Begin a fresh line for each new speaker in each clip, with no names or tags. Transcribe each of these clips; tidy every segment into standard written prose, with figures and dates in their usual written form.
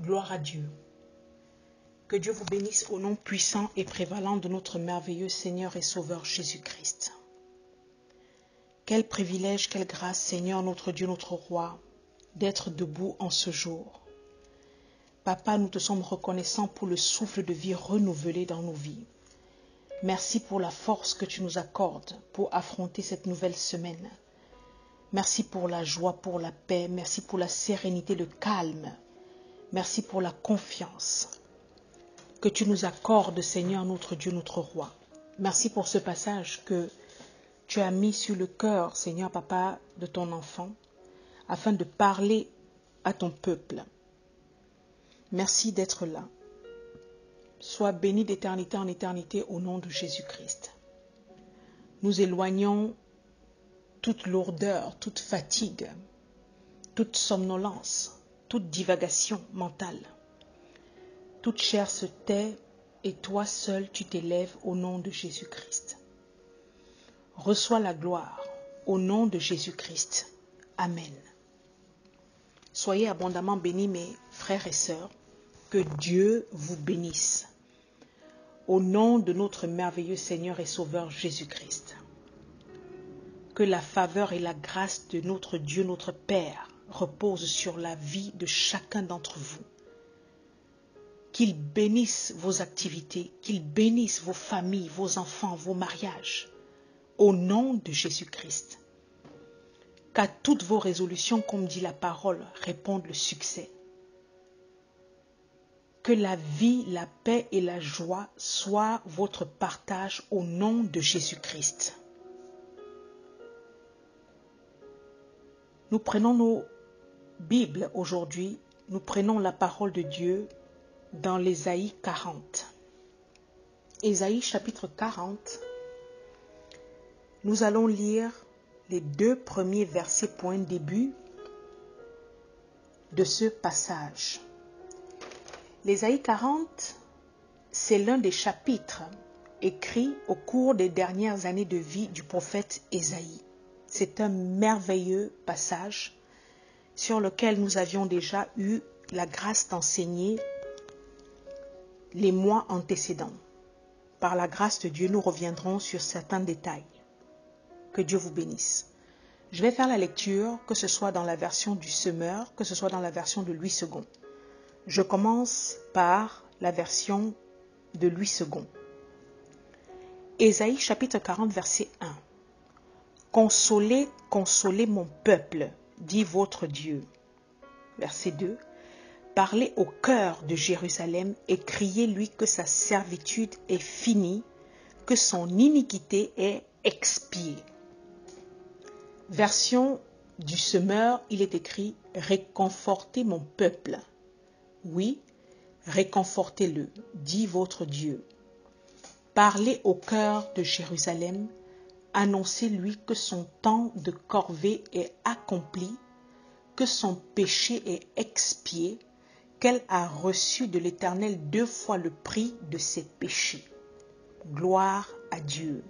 Gloire à Dieu. Que Dieu vous bénisse au nom puissant et prévalant de notre merveilleux Seigneur et Sauveur Jésus-Christ. Quel privilège, quelle grâce, Seigneur, notre Dieu, notre Roi, d'être debout en ce jour. Papa, nous te sommes reconnaissants pour le souffle de vie renouvelé dans nos vies. Merci pour la force que tu nous accordes pour affronter cette nouvelle semaine. Merci pour la joie, pour la paix, merci pour la sérénité, le calme. Merci pour la confiance que tu nous accordes, Seigneur, notre Dieu, notre Roi. Merci pour ce passage que tu as mis sur le cœur, Seigneur, Papa, de ton enfant, afin de parler à ton peuple. Merci d'être là. Sois béni d'éternité en éternité au nom de Jésus-Christ. Nous éloignons toute lourdeur, toute fatigue, toute somnolence, toute divagation mentale. Toute chair se tait et toi seul tu t'élèves au nom de Jésus-Christ. Reçois la gloire au nom de Jésus-Christ. Amen. Soyez abondamment bénis, mes frères et sœurs. Que Dieu vous bénisse. Au nom de notre merveilleux Seigneur et Sauveur Jésus-Christ. Que la faveur et la grâce de notre Dieu, notre Père, reposent sur la vie de chacun d'entre vous. Qu'il bénisse vos activités, qu'il bénisse vos familles, vos enfants, vos mariages. Au nom de Jésus-Christ. Qu'à toutes vos résolutions, comme dit la parole, répondent le succès. Que la vie, la paix et la joie soient votre partage au nom de Jésus-Christ. Nous prenons nos Bibles aujourd'hui, nous prenons la parole de Dieu dans l'Ésaïe 40. Ésaïe chapitre 40. Nous allons lire les 2 premiers versets pour un début de ce passage. L'Ésaïe 40, c'est l'un des chapitres écrits au cours des dernières années de vie du prophète Ésaïe. C'est un merveilleux passage sur lequel nous avions déjà eu la grâce d'enseigner les mois antécédents. Par la grâce de Dieu, nous reviendrons sur certains détails. Que Dieu vous bénisse. Je vais faire la lecture, que ce soit dans la version du Semeur, que ce soit dans la version de Louis II. Je commence par la version de Louis II. Ésaïe chapitre 40, verset 1. Consolez, consolez mon peuple, dit votre Dieu. Verset 2. Parlez au cœur de Jérusalem et criez-lui que sa servitude est finie, que son iniquité est expiée. Version du Semeur, il est écrit « Réconfortez mon peuple ». Oui, réconfortez-le, dit votre Dieu. Parlez au cœur de Jérusalem, annoncez-lui que son temps de corvée est accompli, que son péché est expié, qu'elle a reçu de l'Éternel 2 fois le prix de ses péchés. Gloire à Dieu.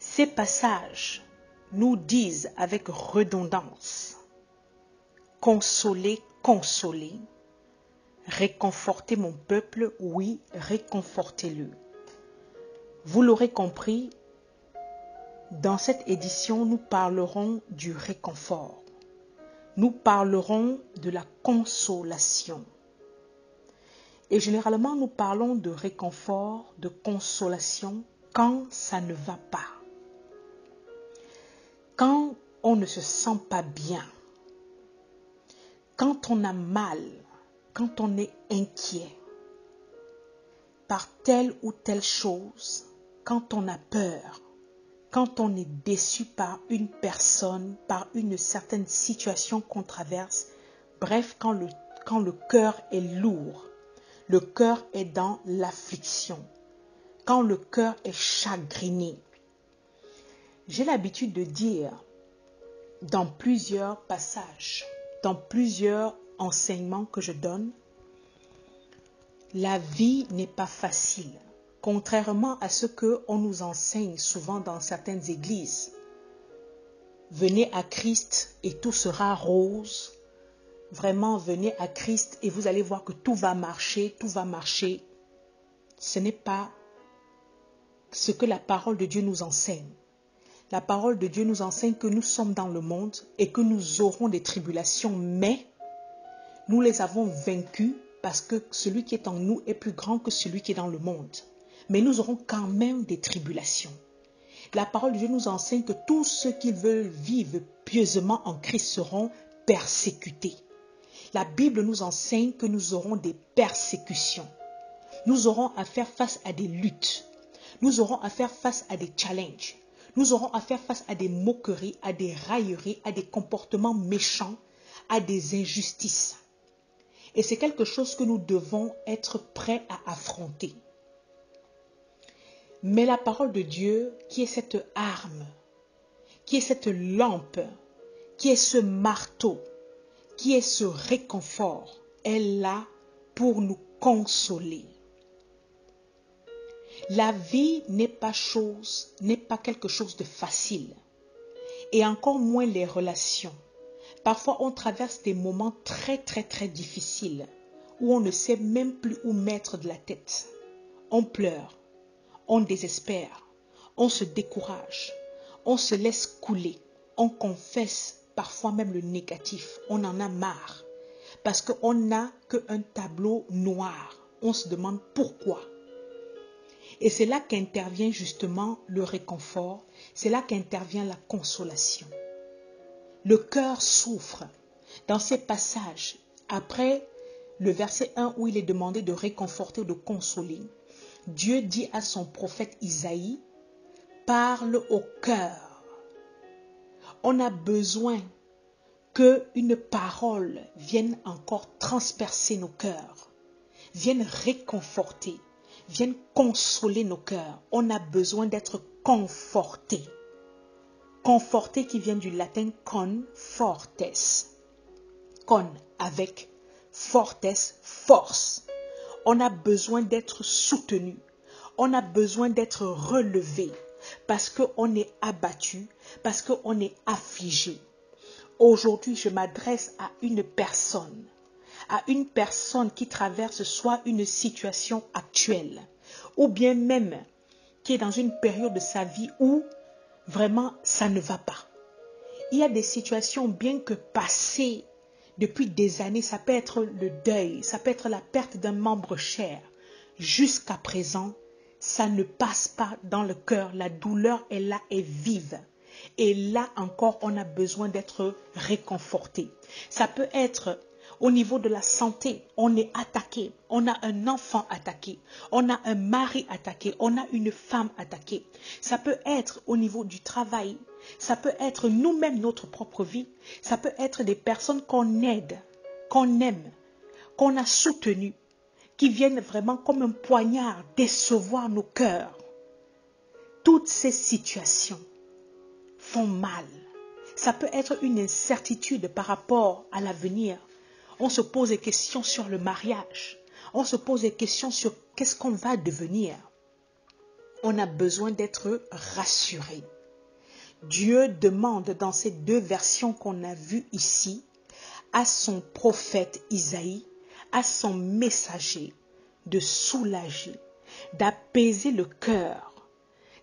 Ces passages nous disent avec redondance, consolez, consolez, réconfortez mon peuple, oui, réconfortez-le. Vous l'aurez compris, dans cette édition, nous parlerons du réconfort. Nous parlerons de la consolation. Et généralement, nous parlons de réconfort, de consolation, quand ça ne va pas. Quand on ne se sent pas bien, quand on a mal, quand on est inquiet par telle ou telle chose, quand on a peur, quand on est déçu par une personne, par une certaine situation qu'on traverse, bref, quand le cœur est lourd, le cœur est dans l'affliction, quand le cœur est chagriné. J'ai l'habitude de dire dans plusieurs passages, dans plusieurs enseignements que je donne, la vie n'est pas facile, contrairement à ce qu'on nous enseigne souvent dans certaines églises. Venez à Christ et tout sera rose, vraiment venez à Christ et vous allez voir que tout va marcher, tout va marcher. Ce n'est pas ce que la parole de Dieu nous enseigne. La parole de Dieu nous enseigne que nous sommes dans le monde et que nous aurons des tribulations, mais nous les avons vaincues parce que celui qui est en nous est plus grand que celui qui est dans le monde. Mais nous aurons quand même des tribulations. La parole de Dieu nous enseigne que tous ceux qui veulent vivre pieusement en Christ seront persécutés. La Bible nous enseigne que nous aurons des persécutions. Nous aurons à faire face à des luttes. Nous aurons à faire face à des challenges. Nous aurons à faire face à des moqueries, à des railleries, à des comportements méchants, à des injustices. Et c'est quelque chose que nous devons être prêts à affronter. Mais la parole de Dieu, qui est cette arme, qui est cette lampe, qui est ce marteau, qui est ce réconfort, est là pour nous consoler. La vie n'est pas quelque chose de facile. Et encore moins les relations. Parfois, on traverse des moments très, très, très difficiles où on ne sait même plus où mettre de la tête. On pleure, on désespère, on se décourage, on se laisse couler, on confesse parfois même le négatif, on en a marre. Parce qu'on n'a qu'un tableau noir. On se demande pourquoi. Et c'est là qu'intervient justement le réconfort, c'est là qu'intervient la consolation. Le cœur souffre. Dans ces passages, après le verset 1 où il est demandé de réconforter ou de consoler, Dieu dit à son prophète Isaïe, parle au cœur. On a besoin qu'une parole vienne encore transpercer nos cœurs, vienne réconforter, vienne consoler nos cœurs. On a besoin d'être conforté. Conforté qui vient du latin con fortes. Con avec fortes, force. On a besoin d'être soutenu. On a besoin d'être relevé parce qu'on est abattu, parce qu'on est affligé. Aujourd'hui, je m'adresse à une personne qui traverse soit une situation actuelle ou bien même qui est dans une période de sa vie où vraiment ça ne va pas. Il y a des situations bien que passées depuis des années, ça peut être le deuil, ça peut être la perte d'un membre cher. Jusqu'à présent, ça ne passe pas dans le cœur, la douleur est là, est vive. Et là encore, on a besoin d'être réconforté. Ça peut être au niveau de la santé, on est attaqué, on a un enfant attaqué, on a un mari attaqué, on a une femme attaquée. Ça peut être au niveau du travail, ça peut être nous-mêmes, notre propre vie, ça peut être des personnes qu'on aide, qu'on aime, qu'on a soutenues, qui viennent vraiment comme un poignard décevoir nos cœurs. Toutes ces situations font mal. Ça peut être une incertitude par rapport à l'avenir. On se pose des questions sur le mariage. On se pose des questions sur qu'est-ce qu'on va devenir. On a besoin d'être rassuré. Dieu demande dans ces deux versions qu'on a vues ici, à son prophète Isaïe, à son messager, de soulager, d'apaiser le cœur,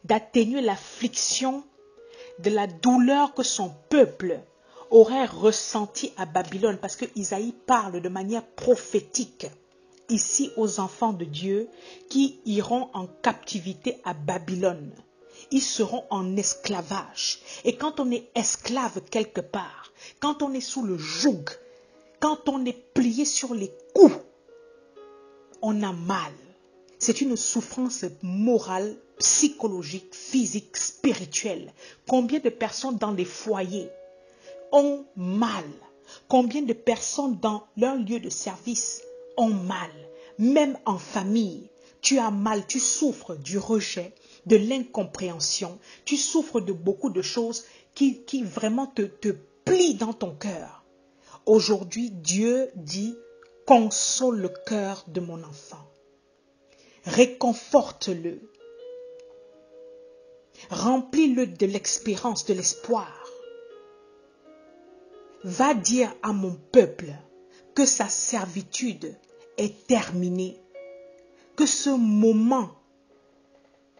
d'atténuer l'affliction de la douleur que son peuple aurait ressentie à Babylone, parce que Isaïe parle de manière prophétique ici aux enfants de Dieu qui iront en captivité à Babylone. Ils seront en esclavage. Et quand on est esclave quelque part, quand on est sous le joug, quand on est plié sur les coups, on a mal. C'est une souffrance morale, psychologique, physique, spirituelle. Combien de personnes dans les foyers ont mal? Combien de personnes dans leur lieu de service ont mal? Même en famille, tu as mal, tu souffres du rejet, de l'incompréhension, tu souffres de beaucoup de choses qui vraiment te plient dans ton cœur. Aujourd'hui, Dieu dit, console le cœur de mon enfant. Réconforte-le. Remplis-le de l'espérance, de l'espoir. Va dire à mon peuple que sa servitude est terminée, que ce moment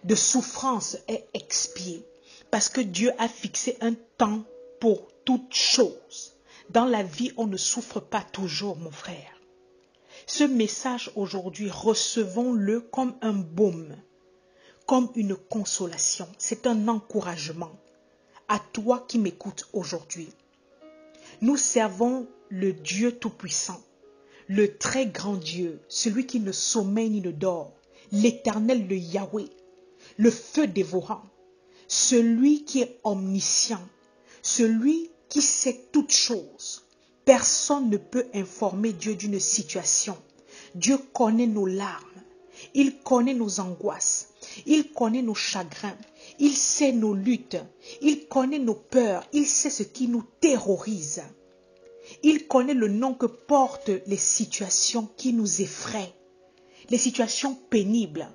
de souffrance est expié, parce que Dieu a fixé un temps pour toute chose. Dans la vie, on ne souffre pas toujours, mon frère. Ce message aujourd'hui, recevons-le comme un baume, comme une consolation. C'est un encouragement à toi qui m'écoutes aujourd'hui. Nous servons le Dieu Tout-Puissant, le très grand Dieu, celui qui ne sommeille ni ne dort, l'Éternel, le Yahweh, le feu dévorant, celui qui est omniscient, celui qui sait toutes choses. Personne ne peut informer Dieu d'une situation. Dieu connaît nos larmes, il connaît nos angoisses, il connaît nos chagrins, il sait nos luttes, il connaît nos peurs, il sait ce qui nous terrorise. Il connaît le nom que portent les situations qui nous effraient, les situations pénibles.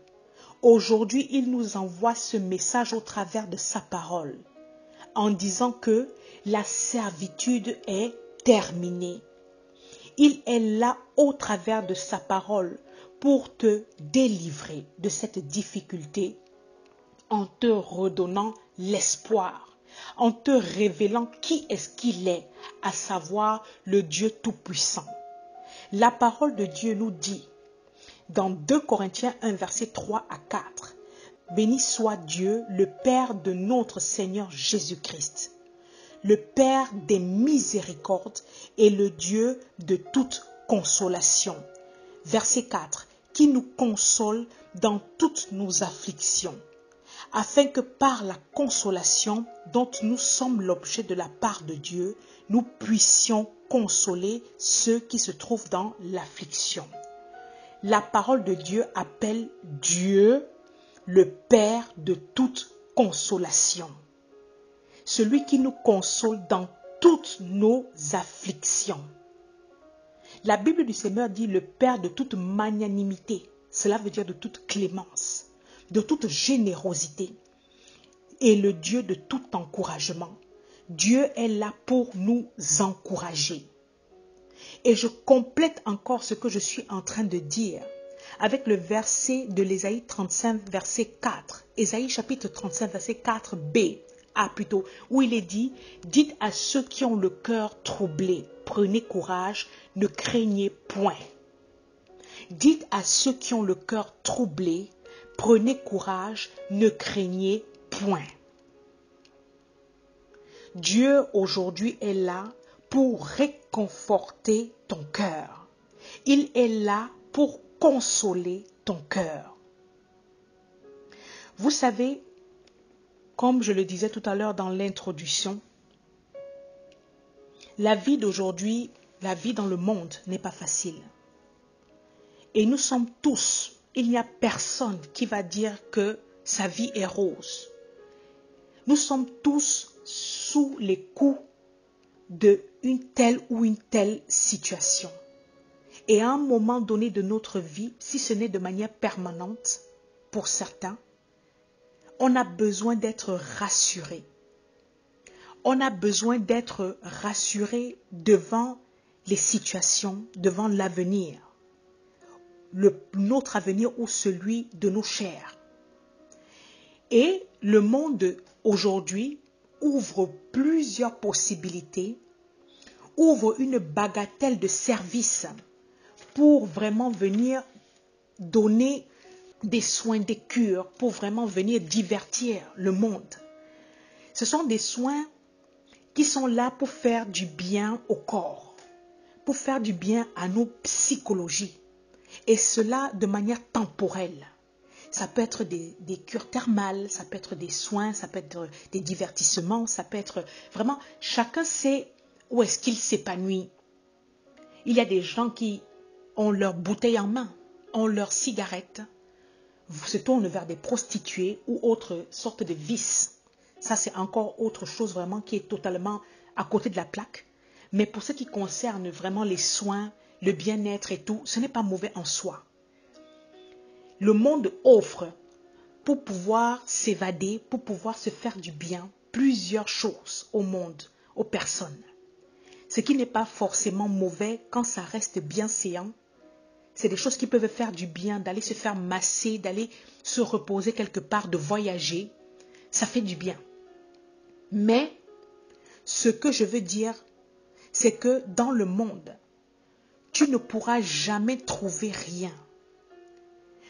Aujourd'hui, il nous envoie ce message au travers de sa parole, en disant que la servitude est terminée. Il est là au travers de sa parole pour te délivrer de cette difficulté, en te redonnant l'espoir, en te révélant qui est-ce qu'il est, à savoir le Dieu Tout-Puissant. La parole de Dieu nous dit, dans 2 Corinthiens 1, verset 3 à 4, « Béni soit Dieu, le Père de notre Seigneur Jésus-Christ, le Père des miséricordes et le Dieu de toute consolation. » Verset 4, « Qui nous console dans toutes nos afflictions, afin que par la consolation dont nous sommes l'objet de la part de Dieu, nous puissions consoler ceux qui se trouvent dans l'affliction. » La parole de Dieu appelle Dieu le Père de toute consolation. Celui qui nous console dans toutes nos afflictions. La Bible du Seigneur dit le Père de toute magnanimité. Cela veut dire de toute clémence, de toute générosité et le Dieu de tout encouragement. Dieu est là pour nous encourager. Et je complète encore ce que je suis en train de dire avec le verset de l'Ésaïe 35, verset 4. Ésaïe chapitre 35, verset 4b, plutôt, où il est dit, « Dites à ceux qui ont le cœur troublé, prenez courage, ne craignez point. » Dites à ceux qui ont le cœur troublé, prenez courage, ne craignez point. Dieu aujourd'hui est là pour réconforter ton cœur. Il est là pour consoler ton cœur. Vous savez, comme je le disais tout à l'heure dans l'introduction, la vie d'aujourd'hui, la vie dans le monde n'est pas facile. Et nous sommes tous, il n'y a personne qui va dire que sa vie est rose. Nous sommes tous sous les coups d'une telle ou une telle situation. Et à un moment donné de notre vie, si ce n'est de manière permanente, pour certains, on a besoin d'être rassuré. On a besoin d'être rassuré devant les situations, devant l'avenir. Notre avenir ou celui de nos chers. Et le monde aujourd'hui ouvre plusieurs possibilités, ouvre une bagatelle de services pour vraiment venir donner des soins, des cures, pour vraiment venir divertir le monde. Ce sont des soins qui sont là pour faire du bien au corps, pour faire du bien à nos psychologies, et cela de manière temporelle. Ça peut être des cures thermales, ça peut être des soins, ça peut être des divertissements, ça peut être vraiment, chacun sait où est-ce qu'il s'épanouit. Il y a des gens qui ont leur bouteille en main, ont leur cigarette, se tournent vers des prostituées ou autres sortes de vices. Ça, c'est encore autre chose vraiment qui est totalement à côté de la plaque. Mais pour ce qui concerne vraiment les soins, le bien-être et tout, ce n'est pas mauvais en soi. Le monde offre, pour pouvoir s'évader, pour pouvoir se faire du bien, plusieurs choses au monde, aux personnes. ce qui n'est pas forcément mauvais quand ça reste bien séant. C'est des choses qui peuvent faire du bien, d'aller se faire masser, d'aller se reposer quelque part, de voyager. Ça fait du bien. Mais ce que je veux dire, c'est que dans le monde, tu ne pourras jamais trouver rien.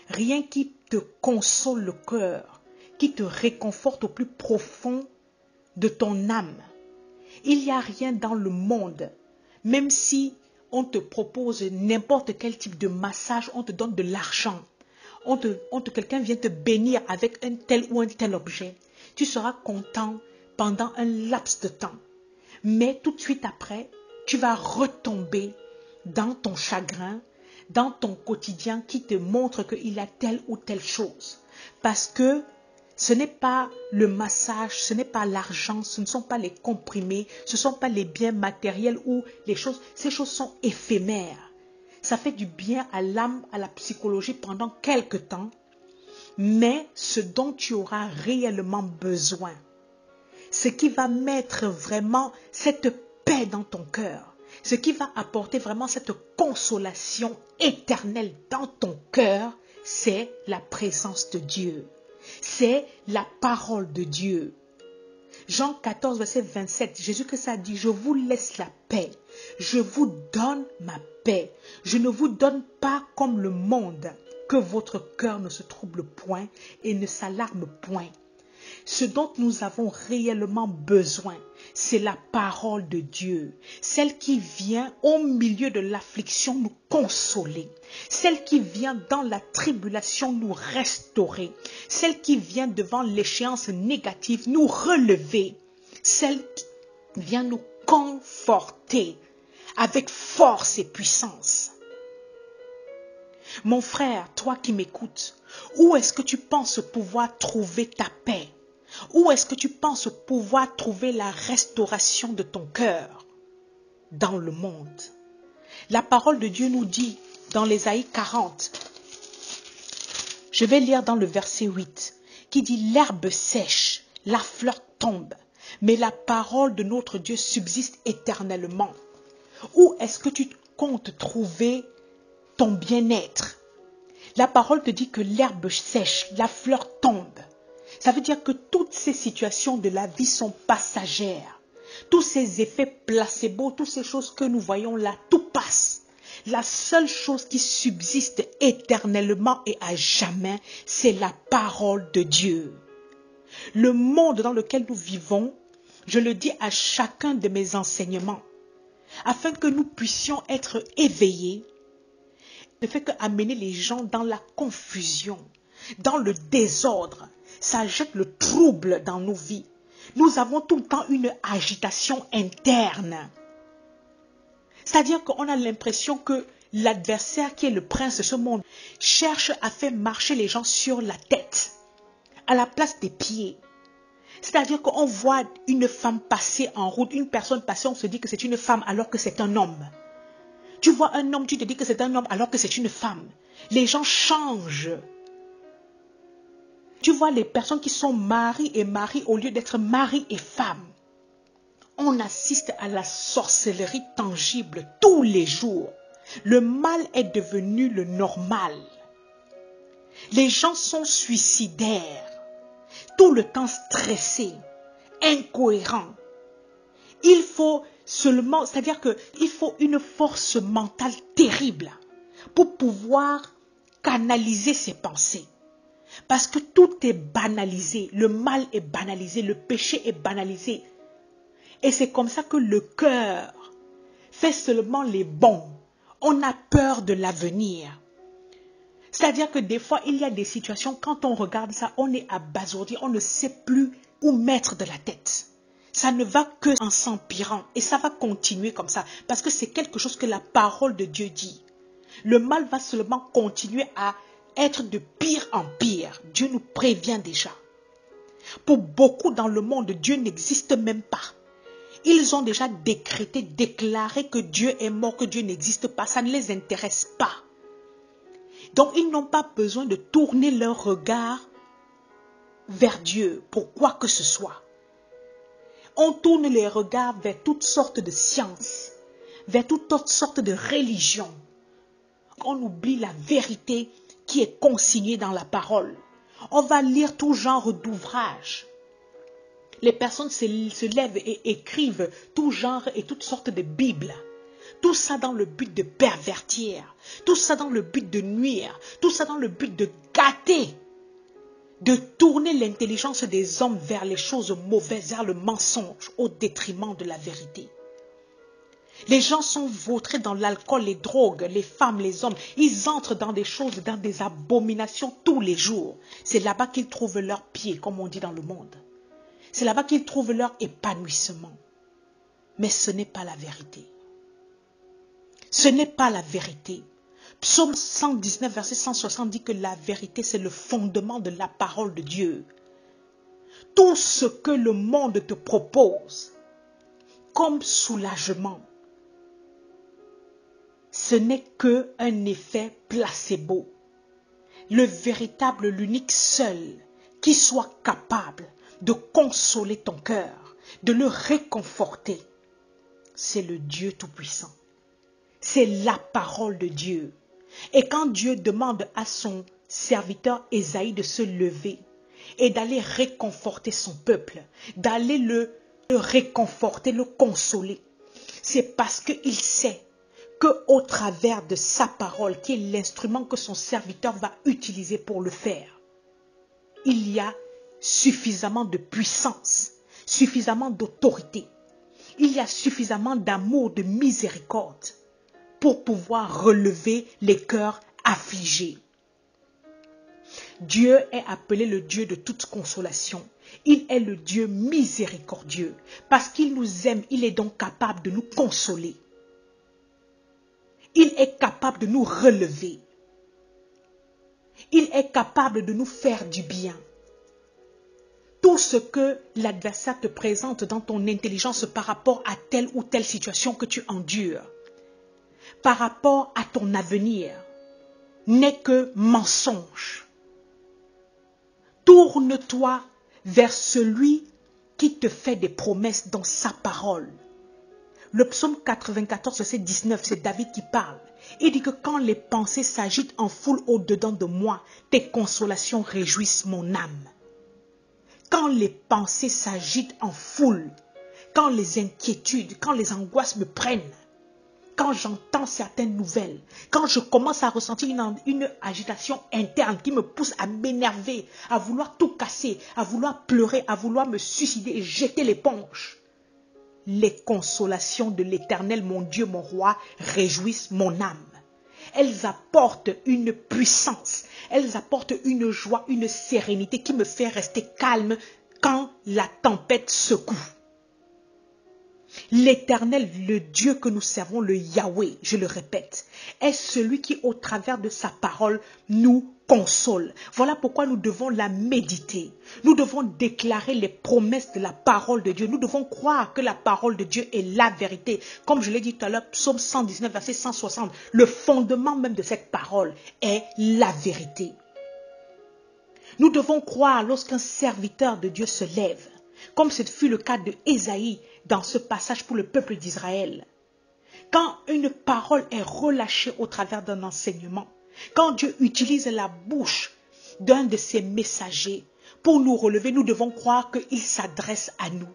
Rien qui te console le cœur, qui te réconforte au plus profond de ton âme. Il n'y a rien dans le monde, même si on te propose n'importe quel type de massage, on te donne de l'argent, quelqu'un vient te bénir avec un tel ou un tel objet, tu seras content pendant un laps de temps. Mais tout de suite après, tu vas retomber dans ton chagrin, dans ton quotidien qui te montre qu'il y a telle ou telle chose. Parce que ce n'est pas le massage, ce n'est pas l'argent, ce ne sont pas les comprimés, ce ne sont pas les biens matériels ou les choses. Ces choses sont éphémères. Ça fait du bien à l'âme, à la psychologie pendant quelque temps. Mais ce dont tu auras réellement besoin, ce qui va mettre vraiment cette paix dans ton cœur, ce qui va apporter vraiment cette consolation éternelle dans ton cœur, c'est la présence de Dieu. C'est la parole de Dieu. Jean 14, verset 27, Jésus-Christ a dit, je vous laisse la paix, je vous donne ma paix. Je ne vous donne pas comme le monde, que votre cœur ne se trouble point et ne s'alarme point. Ce dont nous avons réellement besoin, c'est la parole de Dieu, celle qui vient au milieu de l'affliction nous consoler, celle qui vient dans la tribulation nous restaurer, celle qui vient devant l'échéance négative nous relever, celle qui vient nous conforter avec force et puissance. Mon frère, toi qui m'écoutes, où est-ce que tu penses pouvoir trouver ta paix? Où est-ce que tu penses pouvoir trouver la restauration de ton cœur? Dans le monde. La parole de Dieu nous dit dans l'Ésaïe 40, je vais lire dans le verset 8, qui dit « L'herbe sèche, la fleur tombe, mais la parole de notre Dieu subsiste éternellement. » Où est-ce que tu comptes trouver ton bien-être? La parole te dit que l'herbe sèche, la fleur tombe. Ça veut dire que toutes ces situations de la vie sont passagères. Tous ces effets placebo, toutes ces choses que nous voyons là, tout passe. La seule chose qui subsiste éternellement et à jamais, c'est la parole de Dieu. Le monde dans lequel nous vivons, je le dis à chacun de mes enseignements, afin que nous puissions être éveillés, ne fait qu'amener les gens dans la confusion, dans le désordre. Ça jette le trouble dans nos vies. Nous avons tout le temps une agitation interne. C'est-à-dire qu'on a l'impression que l'adversaire qui est le prince de ce monde cherche à faire marcher les gens sur la tête, à la place des pieds. C'est-à-dire qu'on voit une femme passer en route, une personne passer, on se dit que c'est une femme alors que c'est un homme. Tu vois un homme, tu te dis que c'est un homme alors que c'est une femme. Les gens changent. Tu vois les personnes qui sont mari et mari au lieu d'être mari et femme. On assiste à la sorcellerie tangible tous les jours. Le mal est devenu le normal. Les gens sont suicidaires, tout le temps stressés, incohérents. Il faut seulement, c'est-à-dire qu'il faut une force mentale terrible pour pouvoir canaliser ses pensées. Parce que tout est banalisé, le mal est banalisé, le péché est banalisé. Et c'est comme ça que le cœur fait seulement les bons. On a peur de l'avenir. C'est-à-dire que des fois, il y a des situations, quand on regarde ça, on est abasourdi, on ne sait plus où mettre de la tête. Ça ne va que en s'empirant et ça va continuer comme ça. Parce que c'est quelque chose que la parole de Dieu dit. Le mal va seulement continuer à être de pire en pire. Dieu nous prévient déjà. Pour beaucoup dans le monde, Dieu n'existe même pas. Ils ont déjà décrété, déclaré que Dieu est mort, que Dieu n'existe pas. Ça ne les intéresse pas. Donc ils n'ont pas besoin de tourner leur regard vers Dieu pour quoi que ce soit. On tourne les regards vers toutes sortes de sciences, vers toutes sortes de religions. On oublie la vérité qui est consignée dans la parole. On va lire tout genre d'ouvrages. Les personnes se lèvent et écrivent tout genre et toutes sortes de bibles. Tout ça dans le but de pervertir. Tout ça dans le but de nuire. Tout ça dans le but de gâter. De tourner l'intelligence des hommes vers les choses mauvaises, vers le mensonge, au détriment de la vérité. Les gens sont vautrés dans l'alcool, les drogues, les femmes, les hommes. Ils entrent dans des choses, dans des abominations tous les jours. C'est là-bas qu'ils trouvent leur pied, comme on dit dans le monde. C'est là-bas qu'ils trouvent leur épanouissement. Mais ce n'est pas la vérité. Ce n'est pas la vérité. Psaume 119, verset 160 dit que la vérité, c'est le fondement de la parole de Dieu. Tout ce que le monde te propose comme soulagement, ce n'est qu'un effet placebo. Le véritable, l'unique seul qui soit capable de consoler ton cœur, de le réconforter, c'est le Dieu Tout-Puissant. C'est la parole de Dieu. Et quand Dieu demande à son serviteur Ésaïe de se lever et d'aller réconforter son peuple, d'aller le réconforter, le consoler, c'est parce qu'il sait qu'au travers de sa parole, qui est l'instrument que son serviteur va utiliser pour le faire, il y a suffisamment de puissance, suffisamment d'autorité, il y a suffisamment d'amour, de miséricorde pour pouvoir relever les cœurs affligés. Dieu est appelé le Dieu de toute consolation. Il est le Dieu miséricordieux. Parce qu'il nous aime, il est donc capable de nous consoler. Il est capable de nous relever. Il est capable de nous faire du bien. Tout ce que l'adversaire te présente dans ton intelligence par rapport à telle ou telle situation que tu endures, par rapport à ton avenir, n'est que mensonge. Tourne-toi vers celui qui te fait des promesses dans sa parole. Le psaume 94, verset 19, c'est David qui parle. Il dit que quand les pensées s'agitent en foule au-dedans de moi, tes consolations réjouissent mon âme. Quand les pensées s'agitent en foule, quand les inquiétudes, quand les angoisses me prennent, quand j'entends certaines nouvelles, quand je commence à ressentir une agitation interne qui me pousse à m'énerver, à vouloir tout casser, à vouloir pleurer, à vouloir me suicider et jeter l'éponge, les consolations de l'Éternel, mon Dieu, mon roi, réjouissent mon âme. Elles apportent une puissance, elles apportent une joie, une sérénité qui me fait rester calme quand la tempête secoue. L'Éternel, le Dieu que nous servons, le Yahweh, je le répète, est celui qui, au travers de sa parole, nous console. Voilà pourquoi nous devons la méditer. Nous devons déclarer les promesses de la parole de Dieu. Nous devons croire que la parole de Dieu est la vérité. Comme je l'ai dit tout à l'heure, psaume 119, verset 160, le fondement même de cette parole est la vérité. Nous devons croire lorsqu'un serviteur de Dieu se lève, comme ce fut le cas de Ésaïe dans ce passage pour le peuple d'Israël. Quand une parole est relâchée au travers d'un enseignement, quand Dieu utilise la bouche d'un de ses messagers pour nous relever, nous devons croire qu'il s'adresse à nous.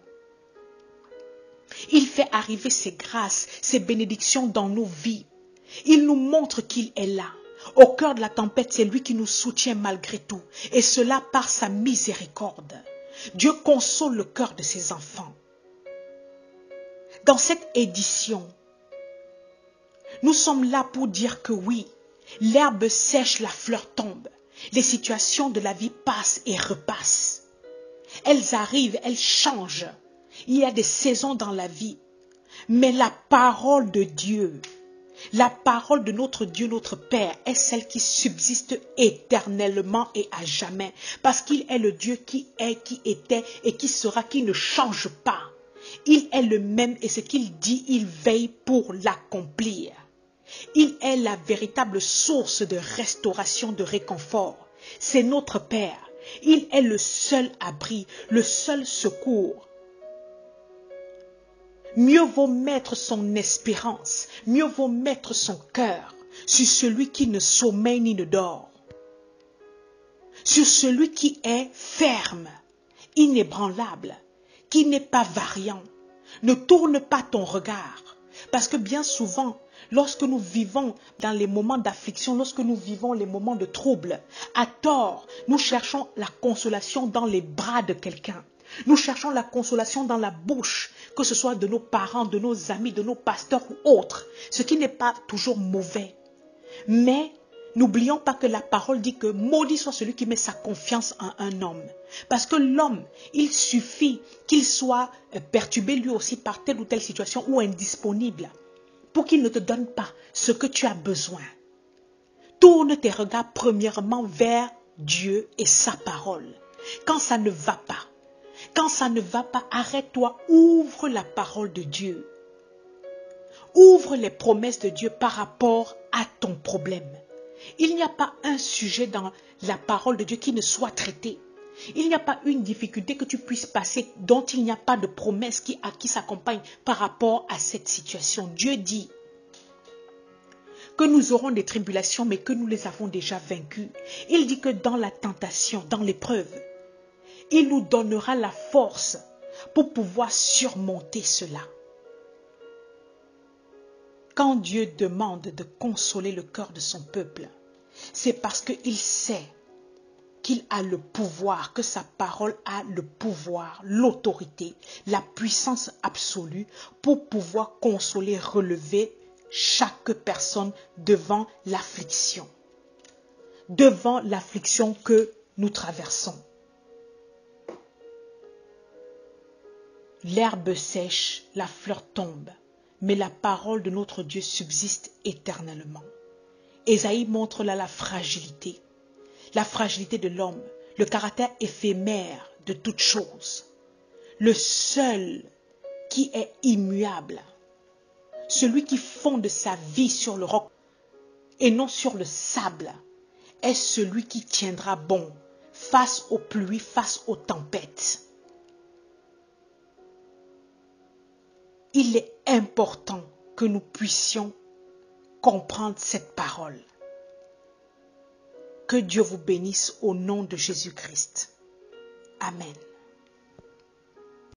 Il fait arriver ses grâces, ses bénédictions dans nos vies. Il nous montre qu'il est là. Au cœur de la tempête, c'est lui qui nous soutient malgré tout. Et cela par sa miséricorde. Dieu console le cœur de ses enfants. Dans cette édition, nous sommes là pour dire que oui, l'herbe sèche, la fleur tombe. Les situations de la vie passent et repassent. Elles arrivent, elles changent. Il y a des saisons dans la vie. Mais la parole de Dieu, la parole de notre Dieu, notre Père, est celle qui subsiste éternellement et à jamais. Parce qu'il est le Dieu qui est, qui était et qui sera, qui ne change pas. Il est le même et ce qu'il dit, il veille pour l'accomplir. Il est la véritable source de restauration, de réconfort. C'est notre Père. Il est le seul abri, le seul secours. Mieux vaut mettre son espérance, mieux vaut mettre son cœur sur celui qui ne sommeille ni ne dort, sur celui qui est ferme, inébranlable, qui n'est pas variant. Ne tourne pas ton regard, parce que bien souvent, lorsque nous vivons dans les moments d'affliction, lorsque nous vivons les moments de trouble, à tort, nous cherchons la consolation dans les bras de quelqu'un. Nous cherchons la consolation dans la bouche, que ce soit de nos parents, de nos amis, de nos pasteurs ou autres, ce qui n'est pas toujours mauvais. Mais n'oublions pas que la parole dit que maudit soit celui qui met sa confiance en un homme. Parce que l'homme, il suffit qu'il soit perturbé lui aussi par telle ou telle situation ou indisponible pour qu'il ne te donne pas ce que tu as besoin. Tourne tes regards premièrement vers Dieu et sa parole. Quand ça ne va pas, arrête-toi, ouvre la parole de Dieu. Ouvre les promesses de Dieu par rapport à ton problème. Il n'y a pas un sujet dans la parole de Dieu qui ne soit traité. Il n'y a pas une difficulté que tu puisses passer dont il n'y a pas de promesse qui s'accompagne par rapport à cette situation. Dieu dit que nous aurons des tribulations, mais que nous les avons déjà vaincues. Il dit que dans la tentation, dans l'épreuve, il nous donnera la force pour pouvoir surmonter cela. Quand Dieu demande de consoler le cœur de son peuple, c'est parce qu'il sait qu'il a le pouvoir, que sa parole a le pouvoir, l'autorité, la puissance absolue pour pouvoir consoler, relever chaque personne devant l'affliction que nous traversons. L'herbe sèche, la fleur tombe, mais la parole de notre Dieu subsiste éternellement. Ésaïe montre là la fragilité de l'homme, le caractère éphémère de toute chose. Le seul qui est immuable, celui qui fonde sa vie sur le roc et non sur le sable, est celui qui tiendra bon face aux pluies, face aux tempêtes. Il est important que nous puissions comprendre cette parole. Que Dieu vous bénisse au nom de Jésus-Christ. Amen.